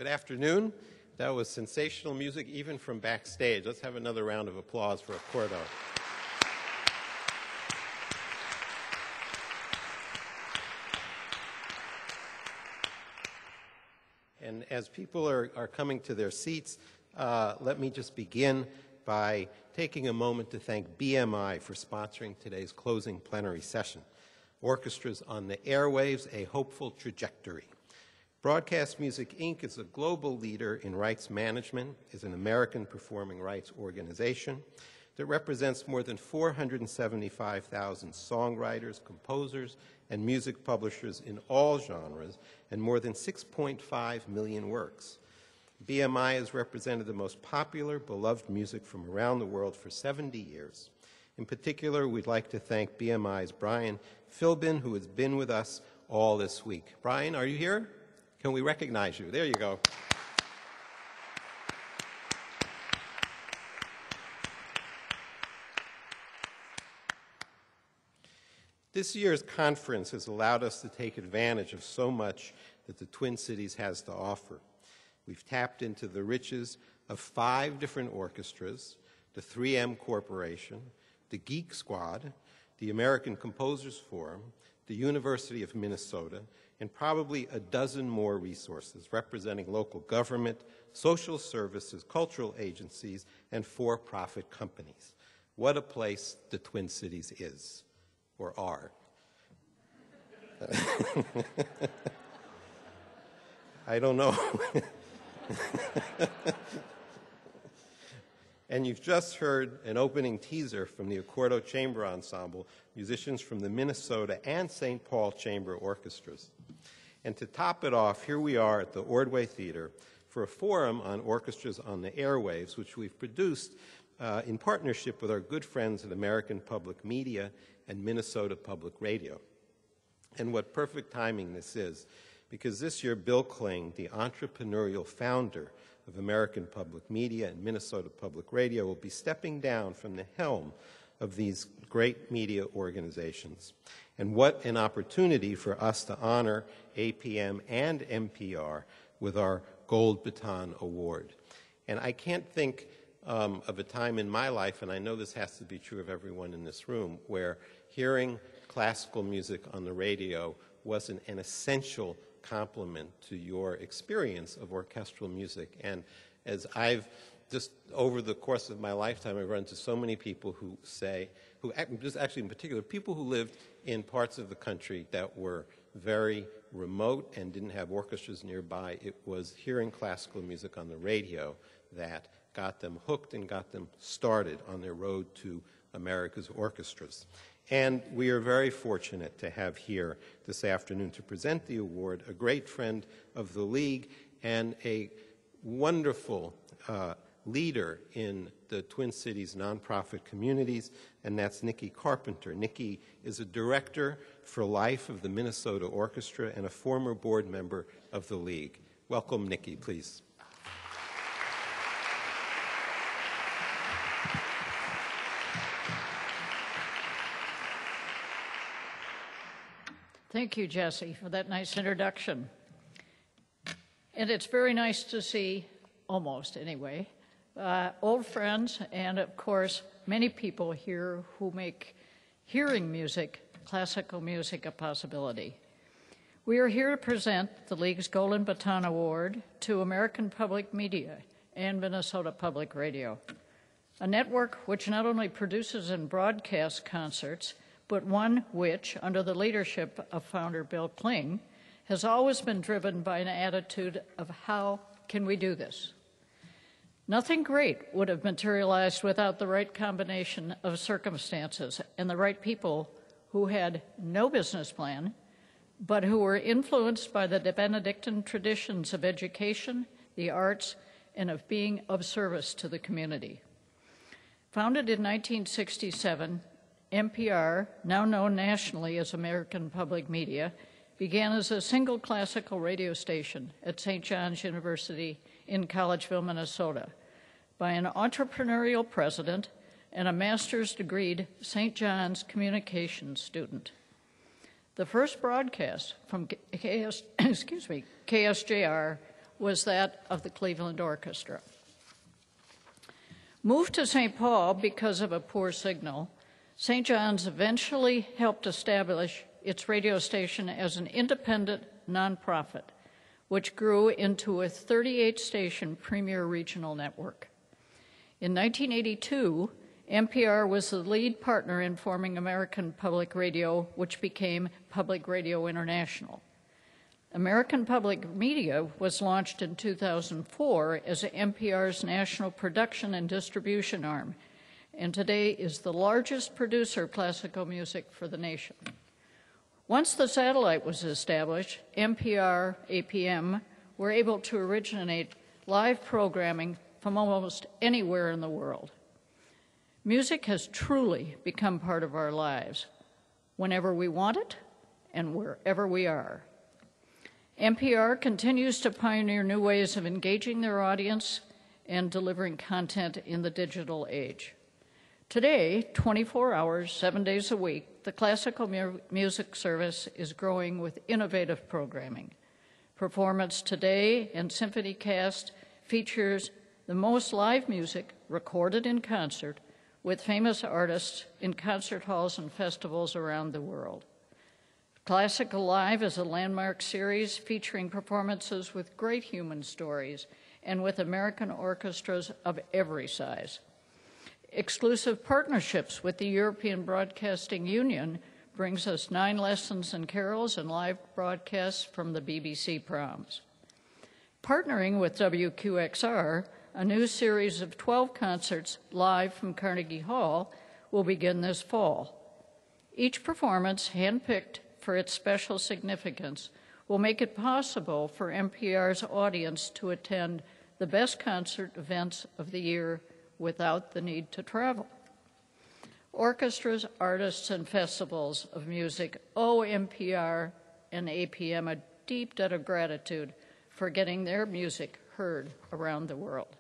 Good afternoon. That was sensational music, even from backstage. Let's have another round of applause for Accordo. And as people are coming to their seats, let me just begin by taking a moment to thank BMI for sponsoring today's closing plenary session. Orchestras on the Airwaves, a hopeful trajectory. Broadcast Music, Inc. is a global leader in rights management, is an American performing rights organization that represents more than 475,000 songwriters, composers, and music publishers in all genres, and more than 6.5 million works. BMI has represented the most popular, beloved music from around the world for 70 years. In particular, we'd like to thank BMI's Brian Philbin, who has been with us all this week. Brian, are you here? Can we recognize you? There you go. This year's conference has allowed us to take advantage of so much that the Twin Cities has to offer. We've tapped into the riches of 5 different orchestras, the 3M Corporation, the Geek Squad, the American Composers Forum, the University of Minnesota, and probably a dozen more resources representing local government, social services, cultural agencies, and for-profit companies. What a place the Twin Cities is, or are. I don't know. And you've just heard an opening teaser from the Accordo Chamber Ensemble, musicians from the Minnesota and St. Paul Chamber Orchestras. And to top it off, here we are at the Ordway Theater for a forum on orchestras on the airwaves, which we've produced in partnership with our good friends at American Public Media and Minnesota Public Radio. And what perfect timing this is, because this year Bill Kling, the entrepreneurial founder of American Public Media and Minnesota Public Radio, will be stepping down from the helm of these great media organizations. And what an opportunity for us to honor APM and NPR with our Gold Baton Award. And I can't think of a time in my life, and I know this has to be true of everyone in this room, where hearing classical music on the radio wasn't an essential complement to your experience of orchestral music. And as I've just over the course of my lifetime, I've run into so many people who say, just actually in particular, people who lived in parts of the country that were very remote and didn't have orchestras nearby. It was hearing classical music on the radio that got them hooked and got them started on their road to America's orchestras. And we are very fortunate to have here this afternoon to present the award a great friend of the League and a wonderful leader in the Twin Cities nonprofit communities, and that's Nikki Carpenter. Nikki is a director for life of the Minnesota Orchestra and a former board member of the League. Welcome, Nikki, please. Thank you, Jesse, for that nice introduction. And it's very nice to see, almost anyway, old friends and, of course, many people here who make hearing music, classical music, a possibility. We are here to present the League's Golden Baton Award to American Public Media and Minnesota Public Radio, a network which not only produces and broadcasts concerts, but one which, under the leadership of founder Bill Kling, has always been driven by an attitude of how can we do this? Nothing great would have materialized without the right combination of circumstances and the right people who had no business plan, but who were influenced by the Benedictine traditions of education, the arts, and of being of service to the community. Founded in 1967, NPR, now known nationally as American Public Media, began as a single classical radio station at St. John's University in Collegeville, Minnesota, by an entrepreneurial president and a master's degreed St. John's communications student. The first broadcast from KSJR was that of the Cleveland Orchestra. Moved to St. Paul because of a poor signal, St. John's eventually helped establish its radio station as an independent nonprofit, which grew into a 38-station premier regional network. In 1982, NPR was the lead partner in forming American Public Radio, which became Public Radio International. American Public Media was launched in 2004 as NPR's national production and distribution arm, and today is the largest producer of classical music for the nation. Once the satellite was established, NPR, APM, were able to originate live programming from almost anywhere in the world. Music has truly become part of our lives, whenever we want it and wherever we are. NPR continues to pioneer new ways of engaging their audience and delivering content in the digital age. Today, 24 hours, 7 days a week, the classical music service is growing with innovative programming. Performance Today and SymphonyCast features the most live music recorded in concert with famous artists in concert halls and festivals around the world. Classical Live is a landmark series featuring performances with great human stories and with American orchestras of every size. Exclusive partnerships with the European Broadcasting Union brings us 9 lessons and carols and live broadcasts from the BBC proms. Partnering with WQXR, a new series of 12 concerts live from Carnegie Hall will begin this fall. Each performance, handpicked for its special significance, will make it possible for NPR's audience to attend the best concert events of the year without the need to travel. Orchestras, artists, and festivals of music owe NPR and APM a deep debt of gratitude for getting their music heard around the world.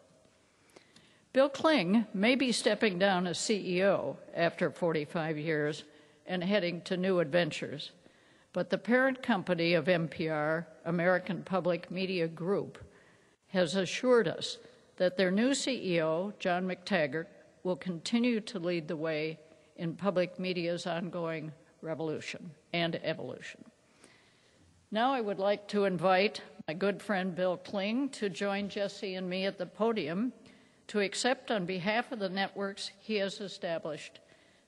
Bill Kling may be stepping down as CEO after 45 years and heading to new adventures, but the parent company of NPR, American Public Media Group, has assured us that their new CEO, John McTaggart, will continue to lead the way in public media's ongoing revolution and evolution. Now I would like to invite my good friend Bill Kling to join Jesse and me at the podium to accept on behalf of the networks he has established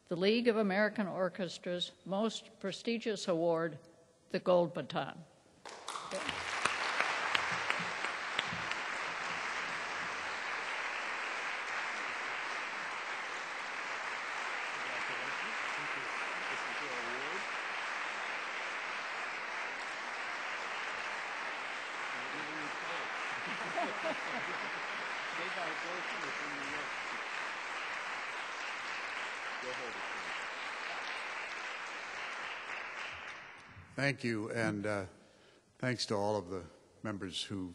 the League of American Orchestras' most prestigious award, the Gold Baton. Okay. Thank you, and thanks to all of the members who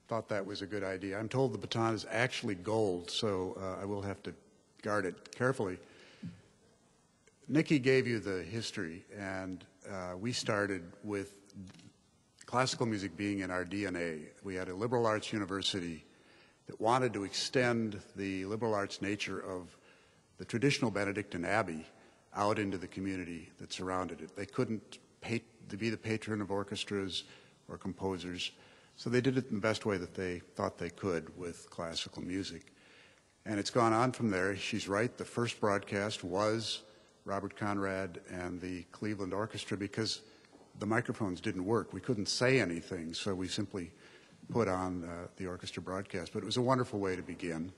thought that was a good idea. I'm told the baton is actually gold, so I will have to guard it carefully. Nikki gave you the history, and we started with classical music being in our DNA. We had a liberal arts university that wanted to extend the liberal arts nature of the traditional Benedictine Abbey out into the community that surrounded it. They couldn't be the patron of orchestras or composers, so they did it in the best way that they thought they could with classical music. And it's gone on from there. She's right, the first broadcast was Robert Conrad and the Cleveland Orchestra because the microphones didn't work. We couldn't say anything, so we simply put on the orchestra broadcast. But it was a wonderful way to begin.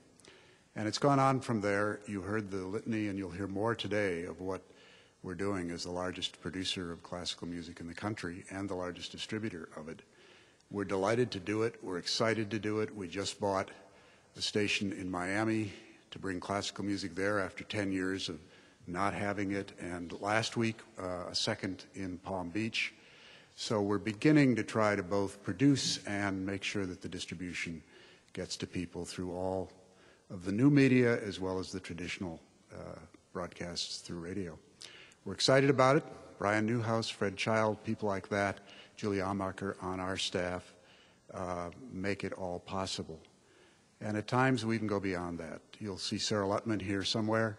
And it's gone on from there. You heard the litany, and you'll hear more today of what we're doing as the largest producer of classical music in the country and the largest distributor of it. We're delighted to do it. We're excited to do it. We just bought a station in Miami to bring classical music there after 10 years of not having it, and last week a second in Palm Beach. So we're beginning to try to both produce and make sure that the distribution gets to people through all of the new media as well as the traditional broadcasts through radio. We're excited about it. Brian Newhouse, Fred Child, people like that, Julie Amacher on our staff. make it all possible. And at times we even go beyond that. You'll see Sarah Lutman here somewhere,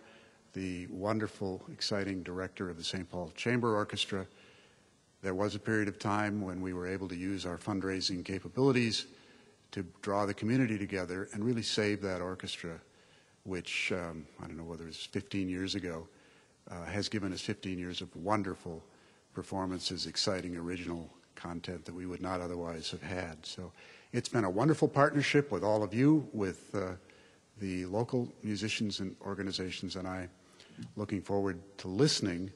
the wonderful, exciting director of the St. Paul Chamber Orchestra. There was a period of time when we were able to use our fundraising capabilities to draw the community together and really save that orchestra, which, I don't know whether it's 15 years ago, has given us 15 years of wonderful performances, exciting original content that we would not otherwise have had. So it's been a wonderful partnership with all of you, with the local musicians and organizations, and I looking forward to listening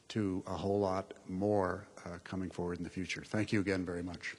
to a whole lot more coming forward in the future. Thank you again very much.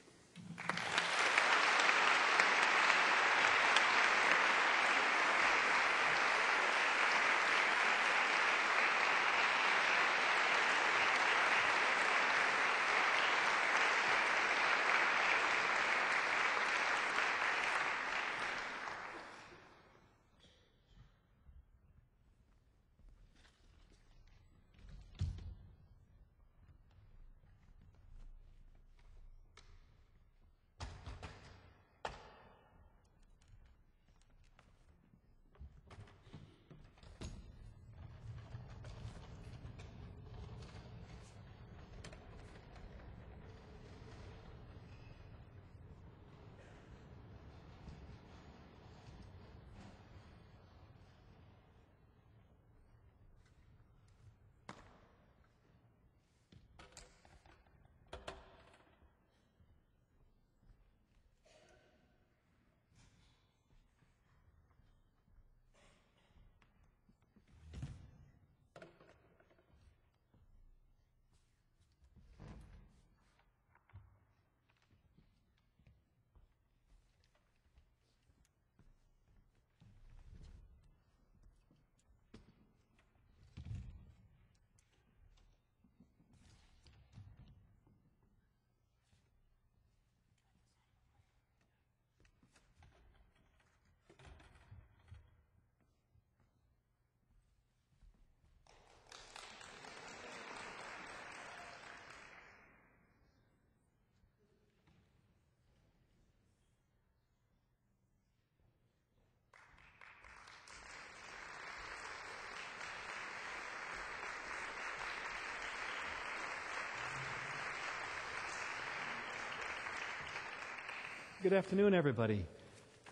Good afternoon, everybody.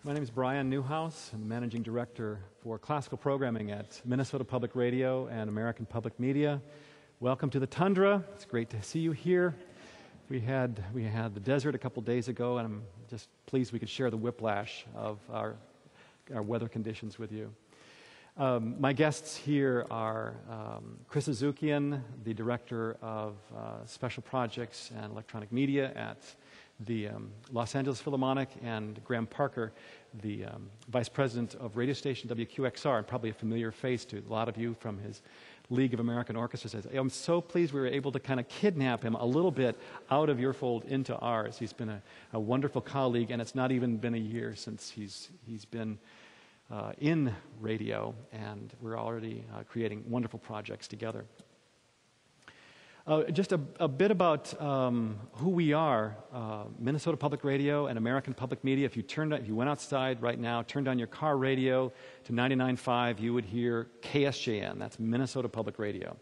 My name is Brian Newhouse. I'm the Managing Director for Classical Programming at Minnesota Public Radio and American Public Media. Welcome to the Tundra. It's great to see you here. We had the desert a couple days ago, and I'm just pleased we could share the whiplash of our weather conditions with you. My guests here are Chris Azukian, the Director of Special Projects and Electronic Media at the Los Angeles Philharmonic, and Graham Parker, the Vice President of radio station WQXR, and probably a familiar face to a lot of you from his League of American Orchestras. I'm so pleased we were able to kind of kidnap him a little bit out of your fold into ours. He's been a wonderful colleague, and it's not even been a year since he's been in radio, and we're already creating wonderful projects together. Just a bit about who we are. Minnesota Public Radio and American Public Media. If you went outside right now, turned on your car radio to 99.5, you would hear KSJN. That's Minnesota Public Radio.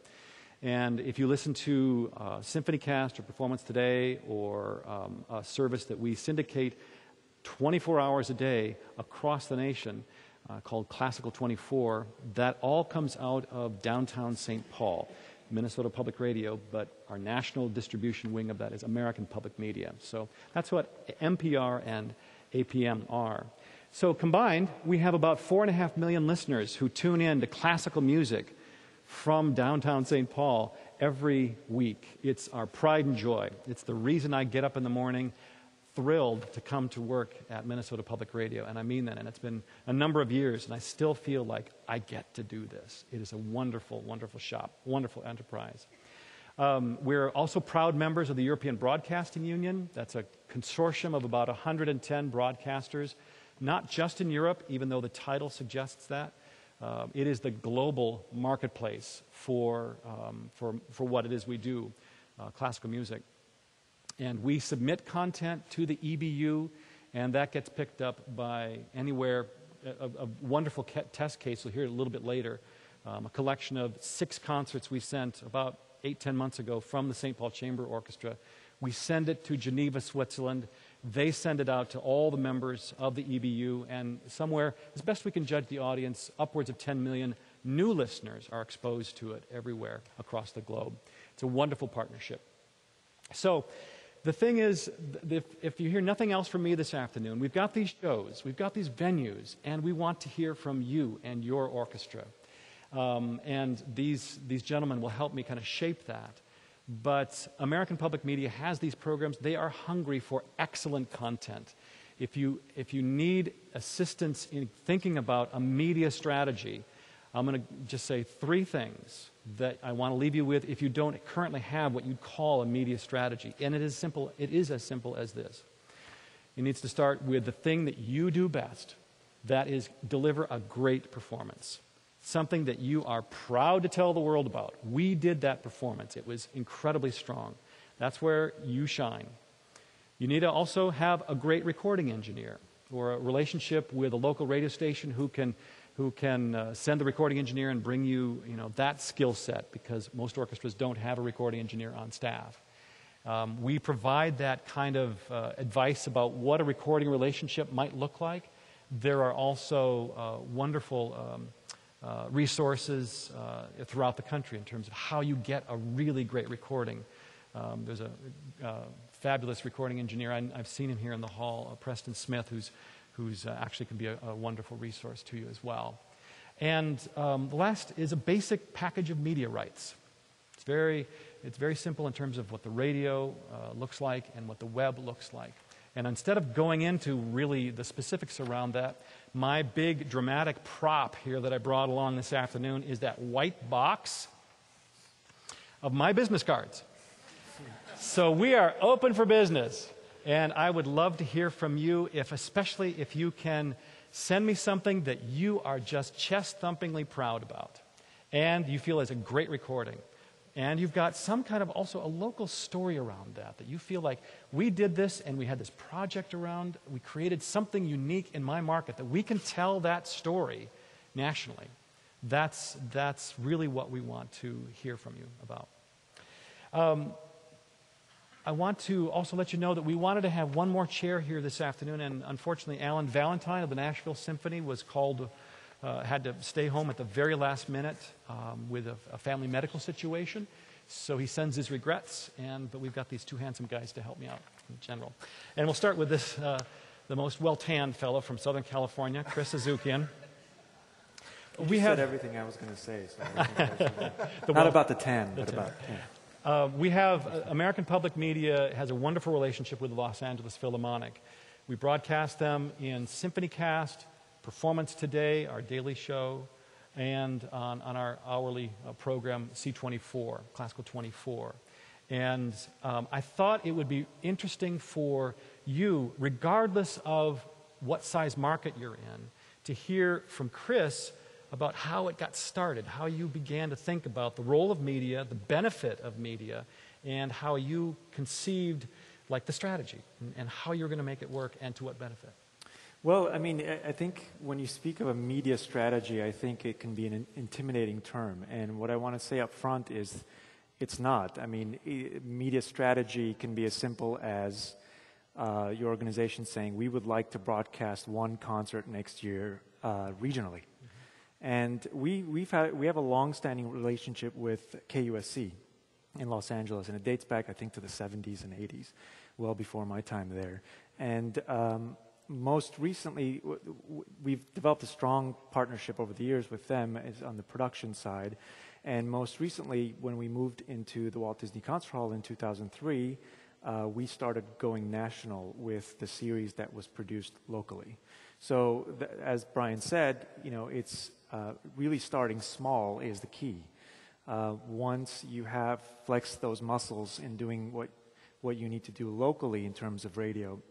And if you listen to SymphonyCast or Performance Today or a service that we syndicate 24 hours a day across the nation called Classical 24, that all comes out of downtown St. Paul. Minnesota Public Radio, but our national distribution wing of that is American Public Media. So that's what MPR and APM are. So combined, we have about 4.5 million listeners who tune in to classical music from downtown St. Paul every week. It's our pride and joy. It's the reason I get up in the morning thrilled to come to work at Minnesota Public Radio, and I mean that, and it's been a number of years, and I still feel like I get to do this. It is a wonderful, wonderful shop, wonderful enterprise. We're also proud members of the European Broadcasting Union. That's a consortium of about 110 broadcasters, not just in Europe, even though the title suggests that. It is the global marketplace for what it is we do, classical music. And we submit content to the EBU and that gets picked up by anywhere. A wonderful test case, we'll hear it a little bit later, a collection of 6 concerts we sent about 8-10 months ago from the St. Paul Chamber Orchestra. We send it to Geneva, Switzerland. They send it out to all the members of the EBU, and somewhere, as best we can judge the audience, upwards of 10 million new listeners are exposed to it everywhere across the globe. It's a wonderful partnership. So the thing is, if you hear nothing else from me this afternoon, we've got these shows, we've got these venues, and we want to hear from you and your orchestra. And these gentlemen will help me kind of shape that. But American Public Media has these programs. They are hungry for excellent content. If you need assistance in thinking about a media strategy, I'm going to just say 3 things that I want to leave you with if you don't currently have what you'd call a media strategy. And it is simple. It is as simple as this. It needs to start with the thing that you do best. That is, deliver a great performance. Something that you are proud to tell the world about. We did that performance. It was incredibly strong. That's where you shine. You need to also have a great recording engineer or a relationship with a local radio station who can send the recording engineer and bring you, that skill set, because most orchestras don't have a recording engineer on staff. We provide that kind of advice about what a recording relationship might look like. There are also wonderful resources throughout the country in terms of how you get a really great recording. There's a fabulous recording engineer. I've seen him here in the hall, Preston Smith, who's actually can be a wonderful resource to you as well. And the last is a basic package of media rights. It's very simple in terms of what the radio looks like and what the web looks like. And instead of going into really the specifics around that, my big dramatic prop here that I brought along this afternoon is that white box of my business cards. So we are open for business. And I would love to hear from you, especially if you can send me something that you are just chest-thumpingly proud about. And you feel is a great recording. And you've got some kind of also a local story around that you feel like we did this and we had this project around, we created something unique in my market that we can tell that story nationally. That's really what we want to hear from you about. I want to also let you know that we wanted to have one more chair here this afternoon, and unfortunately Alan Valentine of the Nashville Symphony was called had to stay home at the very last minute with a family medical situation. So he sends his regrets, but we've got these 2 handsome guys to help me out in general. And we'll start with this, the most well-tanned fellow from Southern California, Chris Azukian. You said everything I was going to say. So I think not about the tan, but about tan. We have American Public Media has a wonderful relationship with the Los Angeles Philharmonic. We broadcast them in SymphonyCast, Performance Today, our daily show, and on our hourly program, C24, Classical 24. And I thought it would be interesting for you, regardless of what size market you're in, to hear from Chris about how it got started, how you began to think about the role of media, the benefit of media, and how you conceived the strategy and how you're going to make it work and to what benefit. Well, I mean, I think when you speak of a media strategy, I think it can be an intimidating term. And what I want to say up front is it's not. I mean, media strategy can be as simple as your organization saying, we would like to broadcast one concert next year regionally. And we have a long-standing relationship with KUSC in Los Angeles, and it dates back, I think, to the 70s and 80s, well before my time there. And most recently, we've developed a strong partnership over the years with them on the production side. And most recently, when we moved into the Walt Disney Concert Hall in 2003, we started going national with the series that was produced locally. So, as Brian said, it's really starting small is the key. Once you have flexed those muscles in doing what you need to do locally in terms of radio,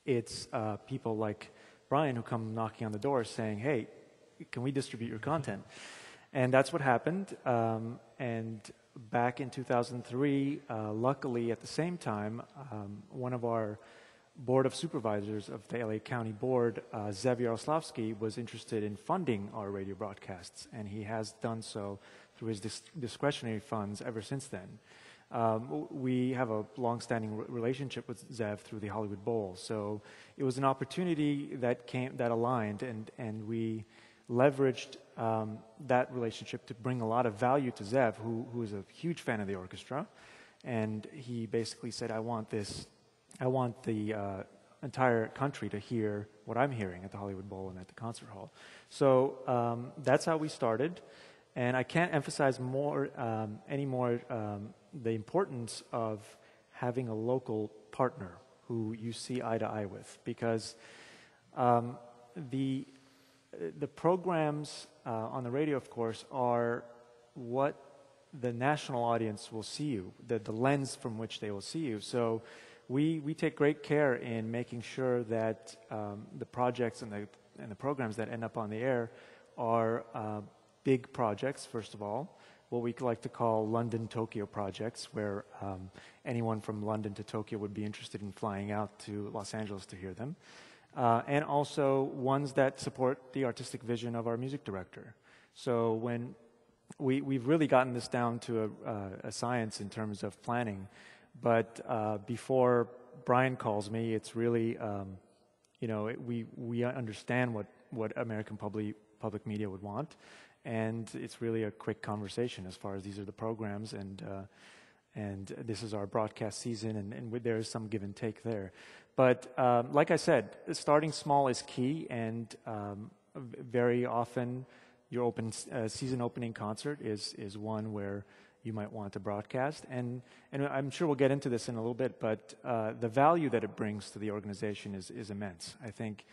it's people like Brian who come knocking on the door saying, hey, can we distribute your content? And that's what happened. And back in 2003, luckily at the same time, one of our Board of Supervisors of the LA County Board, Zev Yaroslavsky, was interested in funding our radio broadcasts, and he has done so through his discretionary funds ever since then. We have a long-standing relationship with Zev through the Hollywood Bowl, so it was an opportunity that aligned, and we leveraged that relationship to bring a lot of value to Zev, who is a huge fan of the orchestra, and he basically said, I want the entire country to hear what I'm hearing at the Hollywood Bowl and at the concert hall. So that's how we started, and I can't emphasize anymore the importance of having a local partner who you see eye to eye with, because the programs on the radio, of course, are what the national audience will see you, the lens from which they will see you. So we take great care in making sure that the projects and the programs that end up on the air are big projects, first of all, what we like to call London-Tokyo projects, where anyone from London to Tokyo would be interested in flying out to Los Angeles to hear them. And also ones that support the artistic vision of our music director. So when we've really gotten this down to a science in terms of planning, but before Brian calls me, it's really, we understand what American public media would want, and it's really a quick conversation as far as these are the programs, and this is our broadcast season, and there is some give and take there. But like I said, starting small is key, and very often your season opening concert is one where you might want to broadcast. And I'm sure we'll get into this in a little bit, but the value that it brings to the organization is immense. I think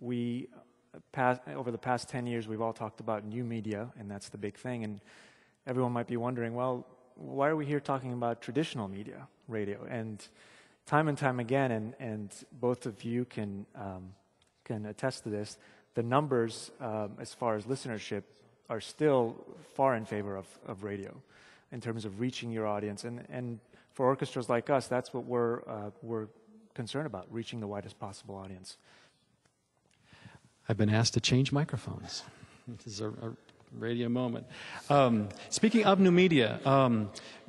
over the past 10 years, we've all talked about new media, and that's the big thing. And everyone might be wondering, well, why are we here talking about traditional media, radio? And time again, and both of you can attest to this, the numbers as far as listenership are still far in favor of radio in terms of reaching your audience. And for orchestras like us, that's what we're concerned about, reaching the widest possible audience. I've been asked to change microphones. This is a radio moment. Speaking of new media,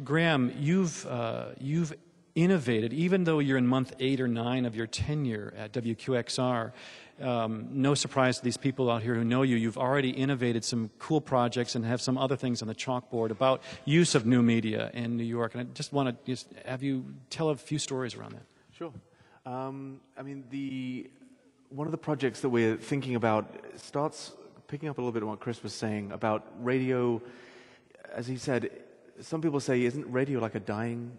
Graham, you've innovated, even though you're in month 8 or 9 of your tenure at WQXR. No surprise to these people out here who know you. You've already innovated some cool projects and have some other things on the chalkboard about use of new media in New York. And I just want to have you tell a few stories around that. Sure. One of the projects that we're thinking about starts picking up a little bit on what Chris was saying about radio. As he said, some people say, isn't radio like a dying,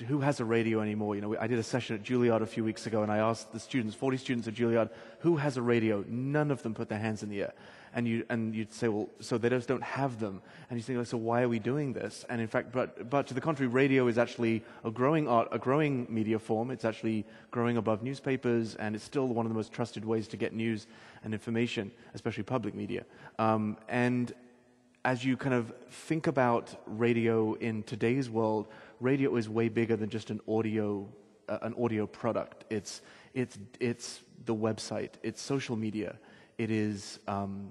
who has a radio anymore? I did a session at Juilliard a few weeks ago, and I asked the students, 40 students at Juilliard, who has a radio? None of them put their hands in the air. And you'd say, well, so they just don't have them. And you think, so why are we doing this? And in fact, but to the contrary, radio is actually a growing media form. It's actually growing above newspapers, and it's still one of the most trusted ways to get news and information, especially public media. And as you kind of think about radio in today's world, radio is way bigger than just an audio product. It's the website, it's social media, it is kind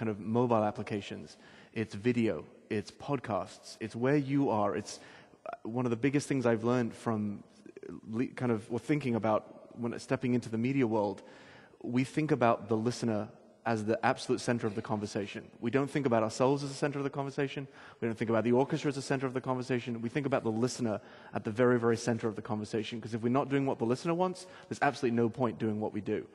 of mobile applications, it's video, it's podcasts, it's where you are. It's one of the biggest things I've learned from thinking about when stepping into the media world. We think about the listener as the absolute center of the conversation. We don't think about ourselves as the center of the conversation. We don't think about the orchestra as the center of the conversation. We think about the listener at the very, very center of the conversation, because if we're not doing what the listener wants, there's absolutely no point doing what we do.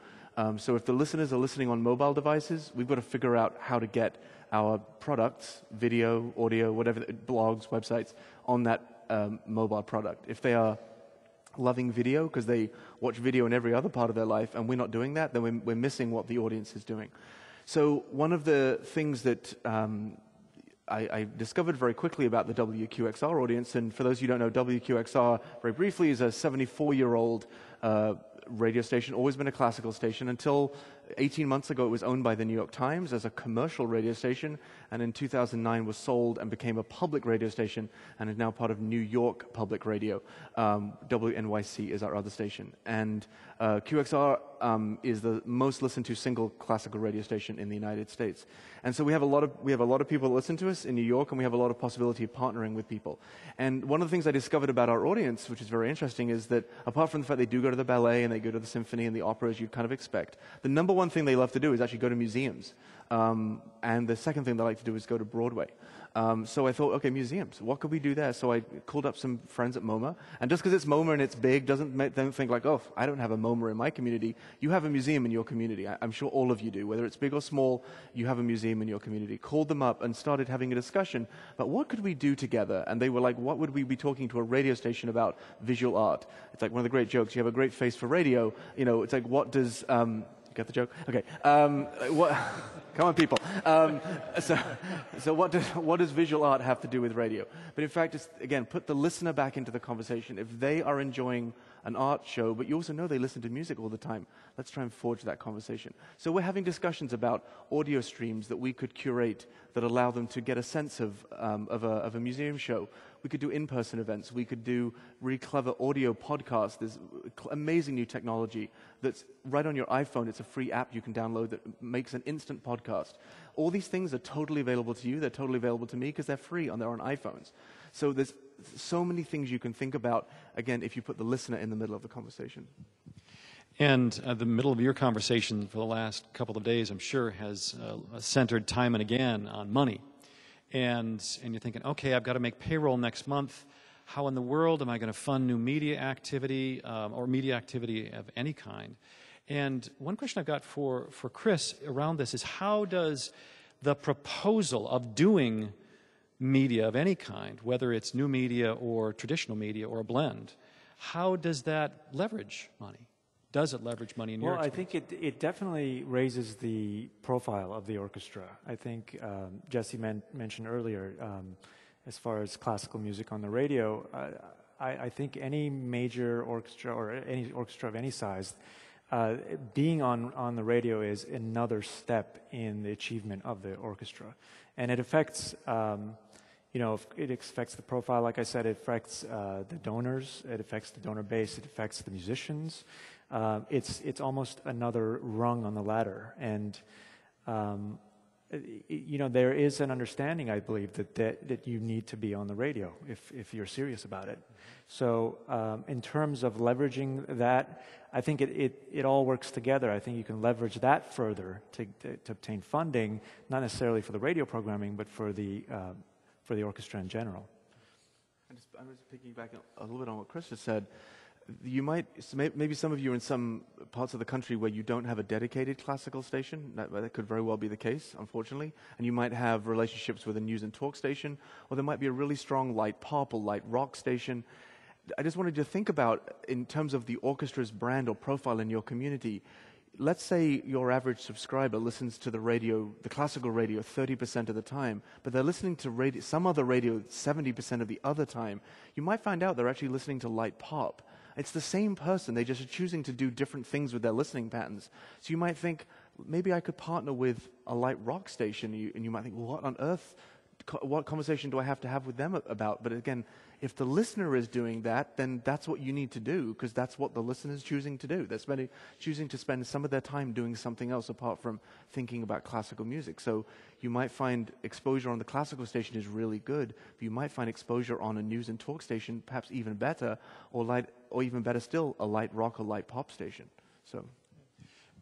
So if the listeners are listening on mobile devices, we've got to figure out how to get our products, video, audio, whatever, blogs, websites, on that mobile product. If they are loving video because they watch video in every other part of their life, and we're not doing that, then we're missing what the audience is doing. So one of the things that I discovered very quickly about the WQXR audience, and for those of you who don't know, WQXR, very briefly, is a 74-year-old radio station, always been a classical station until 18 months ago, it was owned by the New York Times as a commercial radio station, and in 2009 was sold and became a public radio station, and is now part of New York Public Radio. WNYC is our other station. And QXR is the most listened to single classical radio station in the United States. And so we have a lot of people that listen to us in New York, and we have a lot of possibility of partnering with people. And one of the things I discovered about our audience, which is very interesting, is that apart from the fact they do go to the ballet and they go to the symphony and the opera, as you'd kind of expect, the number one thing they love to do is actually go to museums. And the second thing they like to do is go to Broadway. So I thought, okay, museums, what could we do there? So I called up some friends at MoMA, and just because it's MoMA and it's big doesn't make them think like, oh, I don't have a MoMA in my community. You have a museum in your community. I'm sure all of you do. Whether it's big or small, you have a museum in your community. Called them up and started having a discussion about what could we do together? And they were like, what would we be talking to a radio station about visual art? It's like one of the great jokes, you have a great face for radio. You know, it's like, what does... Get the joke? Okay. What? Come on, people. So what does visual art have to do with radio? But in fact, it's, again, put the listener back into the conversation. If they are enjoying an art show, but you also know they listen to music all the time, let's try and forge that conversation. So we're having discussions about audio streams that we could curate that allow them to get a sense of a museum show. We could do in-person events. We could do really clever audio podcasts. There's amazing new technology that's right on your iPhone. It's a free app you can download that makes an instant podcast. All these things are totally available to you. They're totally available to me because they're free on their own iPhones. So there's so many things you can think about, again, if you put the listener in the middle of the conversation. And the middle of your conversation for the last couple of days, I'm sure, has centered time and again on money. And you're thinking, okay, I've got to make payroll next month. How in the world am I going to fund new media activity or media activity of any kind? And one question I've got for Chris around this is, how does the proposal of doing media of any kind, whether it's new media or traditional media or a blend, how does that leverage money? Does it leverage money in your experience? I think it definitely raises the profile of the orchestra. I think Jesse mentioned earlier, as far as classical music on the radio, I think any major orchestra or any orchestra of any size, being on the radio is another step in the achievement of the orchestra. And it affects, it affects the profile, like I said, it affects the donors, it affects the donor base, it affects the musicians. It's almost another rung on the ladder, and there is an understanding, I believe, that you need to be on the radio if you're serious about it. So in terms of leveraging that, I think it all works together. I think you can leverage that further to obtain funding, not necessarily for the radio programming, but for the orchestra in general. I'm just piggybacking a little bit on what Chris just said. Maybe some of you are in some parts of the country where you don't have a dedicated classical station. That could very well be the case, unfortunately. And you might have relationships with a news and talk station, or there might be a really strong light pop or light rock station. I just wanted you to think about, in terms of the orchestra's brand or profile in your community, let's say your average subscriber listens to the radio, the classical radio, 30% of the time, but they're listening to some other radio 70% of the other time. You might find out they're actually listening to light pop. It's the same person. They just are choosing to do different things with their listening patterns. So you might think, maybe I could partner with a light rock station, and you might think, well, what on earth, what conversation do I have to have with them about? But again, if the listener is doing that, then that's what you need to do, because that's what the listener is choosing to do. They're choosing to spend some of their time doing something else apart from thinking about classical music. So you might find exposure on the classical station is really good, but you might find exposure on a news and talk station perhaps even better, or even better still, a light rock or light pop station. So.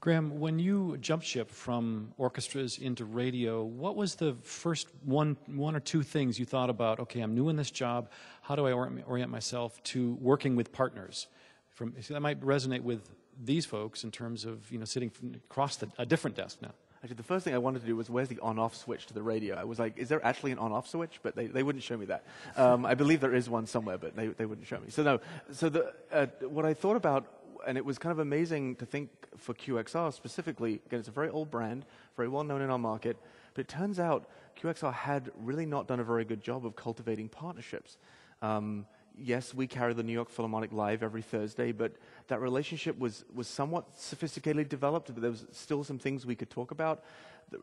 Graham, when you jump ship from orchestras into radio, what was the first one or two things you thought about? Okay, I'm new in this job. How do I orient myself to working with partners? So that might resonate with these folks in terms of sitting across a different desk now. Actually, the first thing I wanted to do was, where's the on-off switch to the radio? I was like, is there actually an on-off switch? But they wouldn't show me that. I believe there is one somewhere, but they wouldn't show me. So no. So what I thought about, and it was kind of amazing to think for QXR specifically, again, it's a very old brand, very well known in our market, but it turns out QXR had really not done a very good job of cultivating partnerships. Yes, we carry the New York Philharmonic live every Thursday, but that relationship was somewhat sophisticatedly developed, but there was still some things we could talk about.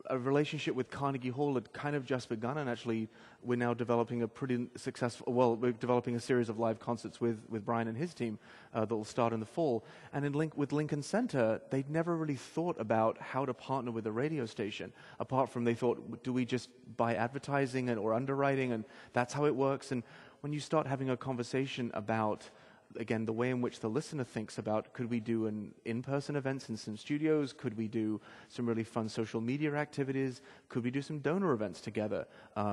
A relationship with Carnegie Hall had kind of just begun, and actually we're now developing a pretty successful, well, we're developing a series of live concerts with Brian and his team that will start in the fall. And with Lincoln Center, they'd never really thought about how to partner with a radio station, apart from they thought, do we just buy advertising or underwriting, and that's how it works? And when you start having a conversation about, again, the way in which the listener thinks about, could we do an in-person events in some studios? Could we do some really fun social media activities? Could we do some donor events together?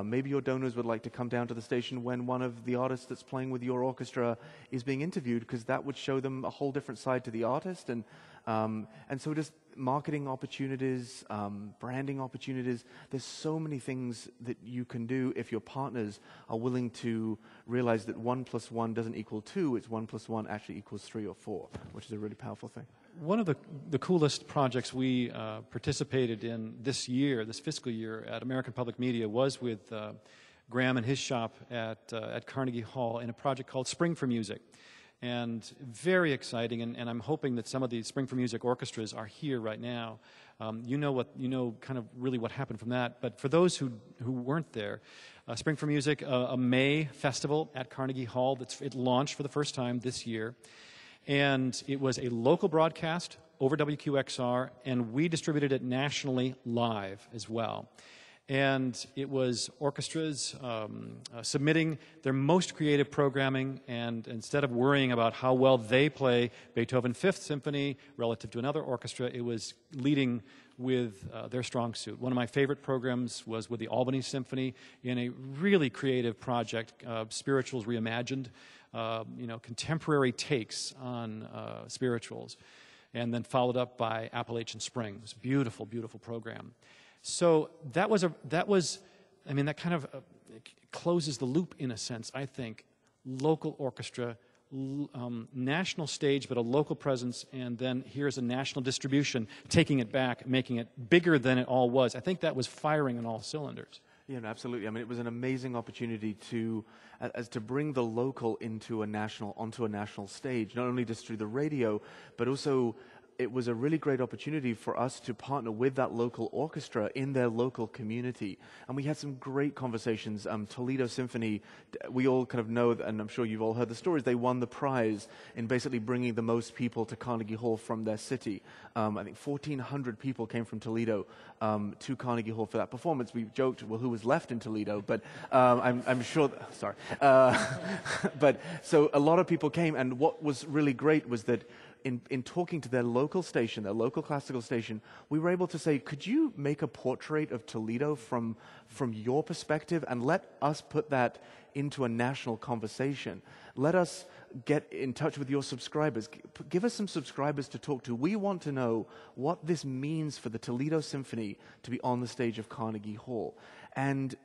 Maybe your donors would like to come down to the station when one of the artists that's playing with your orchestra is being interviewed, because that would show them a whole different side to the artist. And so just marketing opportunities, branding opportunities. There's so many things that you can do if your partners are willing to realize that 1 + 1 doesn't equal 2, it's 1 + 1 actually equals 3 or 4, which is a really powerful thing. One of the coolest projects we participated in this fiscal year at American Public Media was with Graham and his shop at Carnegie Hall in a project called Spring for Music. And very exciting, and I'm hoping that some of the Spring for Music orchestras are here right now. You know kind of really what happened from that. But for those who weren't there, Spring for Music, a May festival at Carnegie Hall. It launched for the first time this year, and it was a local broadcast over WQXR, and we distributed it nationally live as well. And it was orchestras submitting their most creative programming, and instead of worrying about how well they play Beethoven Fifth Symphony relative to another orchestra, it was leading with their strong suit. One of my favorite programs was with the Albany Symphony in a really creative project, Spirituals Reimagined, contemporary takes on spirituals, and then followed up by Appalachian Spring. It was a beautiful, beautiful program. So that kind of closes the loop in a sense, I think. Local orchestra, national stage, but a local presence, and then here's a national distribution, taking it back, making it bigger than it all was. I think that was firing on all cylinders. Yeah, no, absolutely. I mean, it was an amazing opportunity to bring the local onto a national stage, not only just through the radio, but also it was a really great opportunity for us to partner with that local orchestra in their local community. And we had some great conversations. Toledo Symphony, we all kind of know, and I'm sure you've all heard the stories, they won the prize in basically bringing the most people to Carnegie Hall from their city. I think 1,400 people came from Toledo to Carnegie Hall for that performance. We joked, well, who was left in Toledo? But I'm sure, sorry. But so a lot of people came, and what was really great was that in talking to their local station, their local classical station, we were able to say, could you make a portrait of Toledo from your perspective, and let us put that into a national conversation? Let us get in touch with your subscribers. Give us some subscribers to talk to. We want to know what this means for the Toledo Symphony to be on the stage of Carnegie Hall. And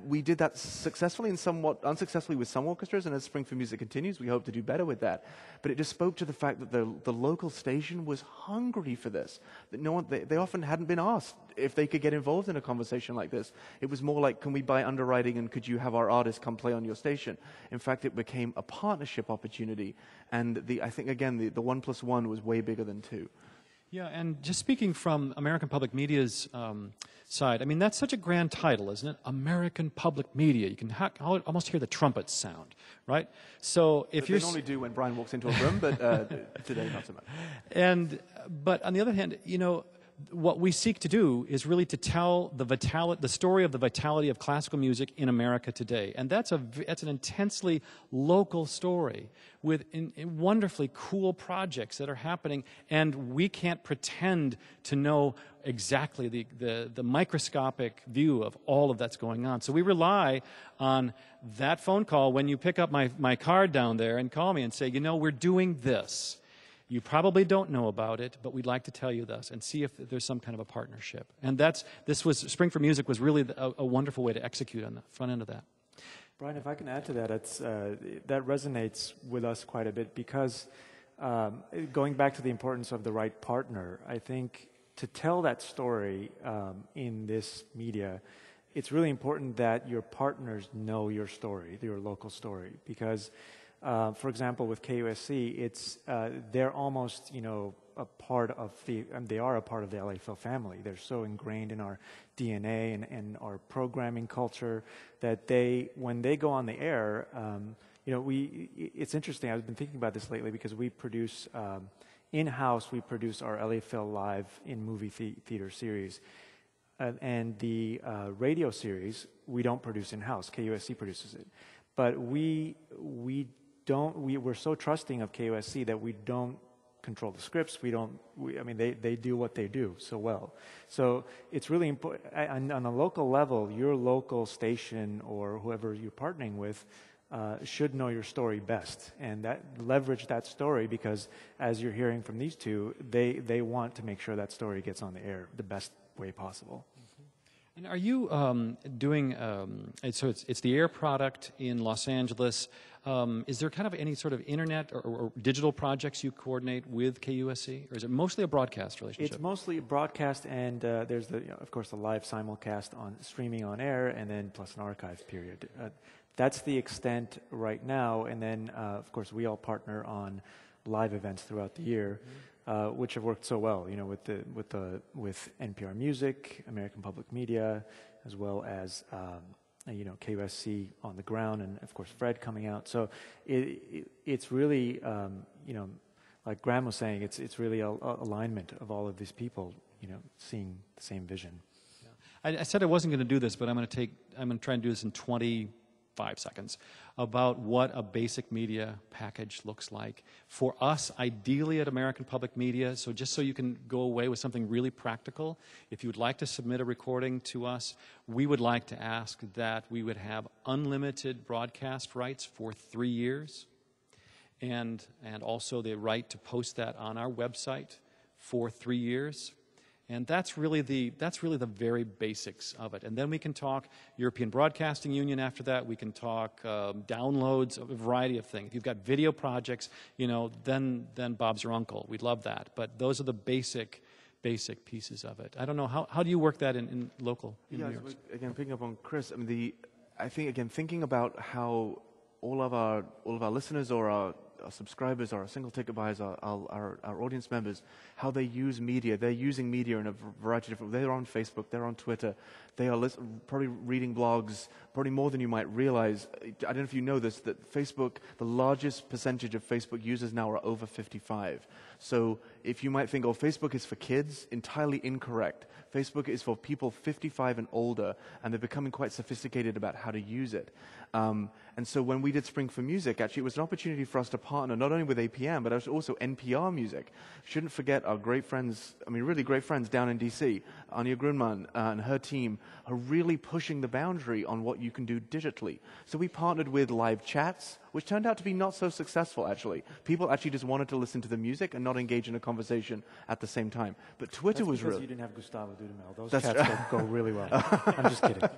we did that successfully and somewhat unsuccessfully with some orchestras, and as Spring for Music continues, we hope to do better with that. But it just spoke to the fact that the local station was hungry for this. That they often hadn't been asked if they could get involved in a conversation like this. It was more like, can we buy underwriting, and could you have our artists come play on your station? In fact, it became a partnership opportunity, and I think, again, the 1 + 1 was way bigger than 2. Yeah, and just speaking from American Public Media's side, I mean, that's such a grand title, isn't it? American Public Media. You can almost hear the trumpets sound, right? So if they normally do when Brian walks into a room, but today not so much. But on the other hand, what we seek to do is really to tell the story of the vitality of classical music in America today, and that's an intensely local story with wonderfully cool projects that are happening, and we can't pretend to know exactly the microscopic view of all of that's going on. So we rely on that phone call when you pick up my card down there and call me and say, we're doing this. You probably don't know about it, but we'd like to tell you this and see if there's some kind of a partnership. And Spring for Music was really a wonderful way to execute on the front end of that. Brian, if I can add to that, that resonates with us quite a bit because going back to the importance of the right partner, I think to tell that story in this media, it's really important that your partners know your story, your local story, because, for example, with KUSC, they're almost, a part of they are a part of the LA Phil family. They're so ingrained in our DNA and our programming culture that when they go on the air, it's interesting. I've been thinking about this lately because we produce, in-house, we produce our LA Phil Live in movie theater series. And the radio series, we don't produce in-house. KUSC produces it. But we're so trusting of KUSC that we don't control the scripts. They do what they do so well. So it's really important. On a local level, your local station or whoever you're partnering with should know your story best, and leverage that story, because as you're hearing from these two, they want to make sure that story gets on the air the best way possible. And are you doing, so it's the air product in Los Angeles. Is there kind of any sort of internet or digital projects you coordinate with KUSC, or is it mostly a broadcast relationship? It's mostly a broadcast, and there's of course, the live simulcast on streaming on air, and then plus an archive period. That's the extent right now, and then of course we all partner on live events throughout the year. Which have worked so well, with NPR Music, American Public Media, as well as KUSC on the ground, and of course Fred coming out. So it's really, like Graham was saying, it's really a alignment of all of these people, seeing the same vision. Yeah. I said I wasn't going to do this, but I'm going to try and do this in 25 seconds, about what a basic media package looks like. For us, ideally at American Public Media, so just so you can go away with something really practical, if you would like to submit a recording to us, we would like to ask that we would have unlimited broadcast rights for 3 years, and also the right to post that on our website for 3 years. And that's really the very basics of it. And then we can talk European Broadcasting Union after that. We can talk downloads of a variety of things. If you've got video projects, then Bob's your uncle. We'd love that. But those are the basic pieces of it. I don't know, how do you work that in local? In New York? Again, picking up on Chris, I think again thinking about how all of our listeners or our subscribers or our single ticket buyers, our audience members, how they use media. They're using media in a variety of different ways. They're on Facebook, they're on Twitter, they are probably reading blogs, probably more than you might realize. I don't know if you know this, that Facebook, the largest percentage of Facebook users now are over 55. So if you might think, Facebook is for kids, entirely incorrect. Facebook is for people 55 and older, and they're becoming quite sophisticated about how to use it. And so when we did Spring for Music, actually, it was an opportunity for us to partner not only with APM, but also NPR Music. Shouldn't forget our great friends, really great friends down in D.C., Anya Grunman and her team are really pushing the boundary on what you can do digitally. So we partnered with live chats, which turned out to be not so successful, actually. People actually just wanted to listen to the music and not engage in a conversation at the same time. But Twitter was really... you didn't have Gustavo Dudamel. Those chats go really well. I'm just kidding.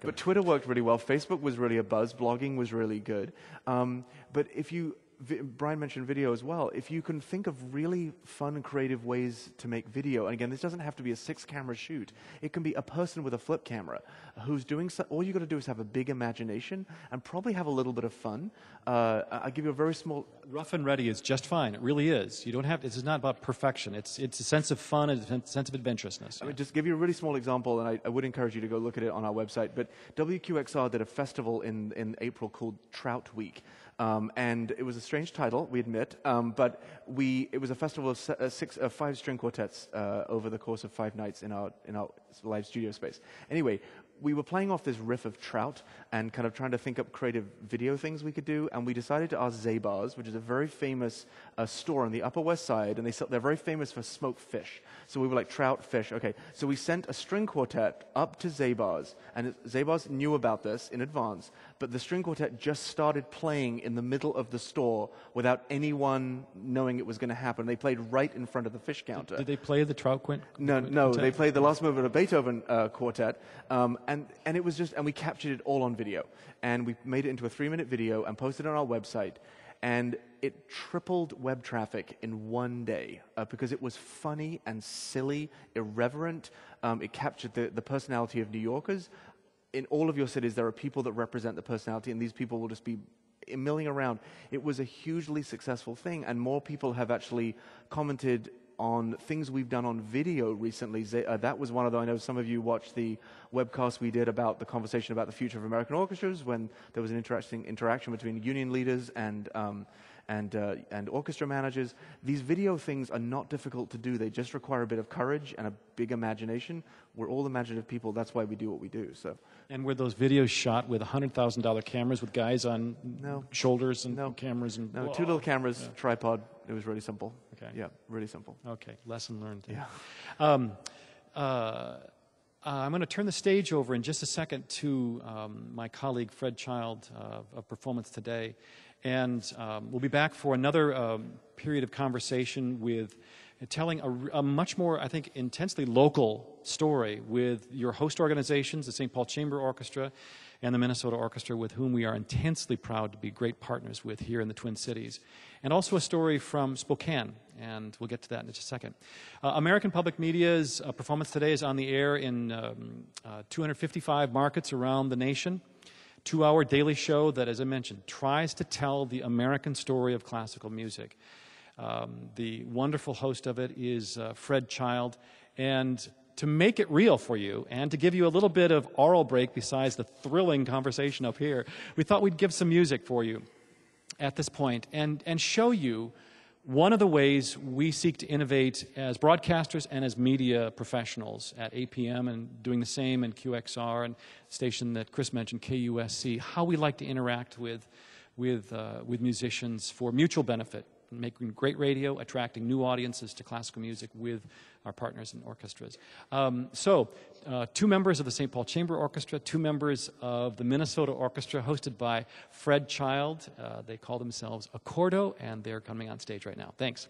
But Twitter worked really well. Facebook was really a buzz. Blogging was really good. But if you... Brian mentioned video as well. If you can think of really fun and creative ways to make video, and again, this doesn't have to be a 6-camera shoot. It can be a person with a flip camera who's doing all you got to do is have a big imagination and probably have a little bit of fun. I'll give you a very small... Rough and ready is just fine. It really is. You don't have... This is not about perfection. It's a sense of fun and a sense of adventurousness. Yeah. Just give you a really small example, and I would encourage you to go look at it on our website, but WQXR did a festival in April called Trout Week. And it was a strange title, we admit, but it was a festival of 5 string quartets over the course of 5 nights in our live studio space. Anyway, we were playing off this riff of Trout and kind of trying to think up creative video things we could do, and we decided to ask Zabar's, which is a very famous store on the Upper West Side, and they're very famous for smoked fish. So we were like, trout, fish, okay. So we sent a string quartet up to Zabar's, and Zabar's knew about this in advance, but the string quartet just started playing in the middle of the store without anyone knowing it was going to happen. They played right in front of the fish counter. Did they play the Trout Quint? No, they played the last movement of Beethoven quartet, and it was just, and we captured it all on video, and we made it into a 3-minute video and posted it on our website, and it tripled web traffic in one day because it was funny and silly, irreverent. It captured the personality of New Yorkers. in all of your cities, there are people that represent the personality, and these people will just be milling around. It was a hugely successful thing, and more people have actually commented on things we've done on video recently. That was one of the, I know some of you watched the webcast we did about the conversation about the future of American orchestras, when there was an interesting interaction between union leaders and orchestra managers. These video things are not difficult to do. They just require a bit of courage and a big imagination. We're all imaginative people. That's why we do what we do. So. And were those videos shot with $100,000 cameras with guys on shoulders and cameras? And no, 2 little cameras, tripod. It was really simple. Okay. Yeah, really simple. Okay, lesson learned. Yeah. I'm going to turn the stage over in just a second to my colleague Fred Child of Performance Today. And we'll be back for another period of conversation with telling a much more, I think, intensely local story with your host organizations, the St. Paul Chamber Orchestra and the Minnesota Orchestra, with whom we are intensely proud to be great partners with here in the Twin Cities. And also a story from Spokane, and we'll get to that in just a second. American Public Media's Performance Today is on the air in 255 markets around the nation. 2-hour daily show that, as I mentioned, tries to tell the American story of classical music. The wonderful host of it is Fred Child. And to make it real for you and to give you a little bit of oral break besides the thrilling conversation up here, we thought we'd give some music for you at this point and show you one of the ways we seek to innovate as broadcasters and as media professionals at APM, and doing the same in QXR and station that Chris mentioned, KUSC, how we like to interact with musicians for mutual benefit, making great radio, attracting new audiences to classical music with our partners in orchestras. So 2 members of the St. Paul Chamber Orchestra, 2 members of the Minnesota Orchestra, hosted by Fred Child. They call themselves Accordo, and they're coming on stage right now. Thanks.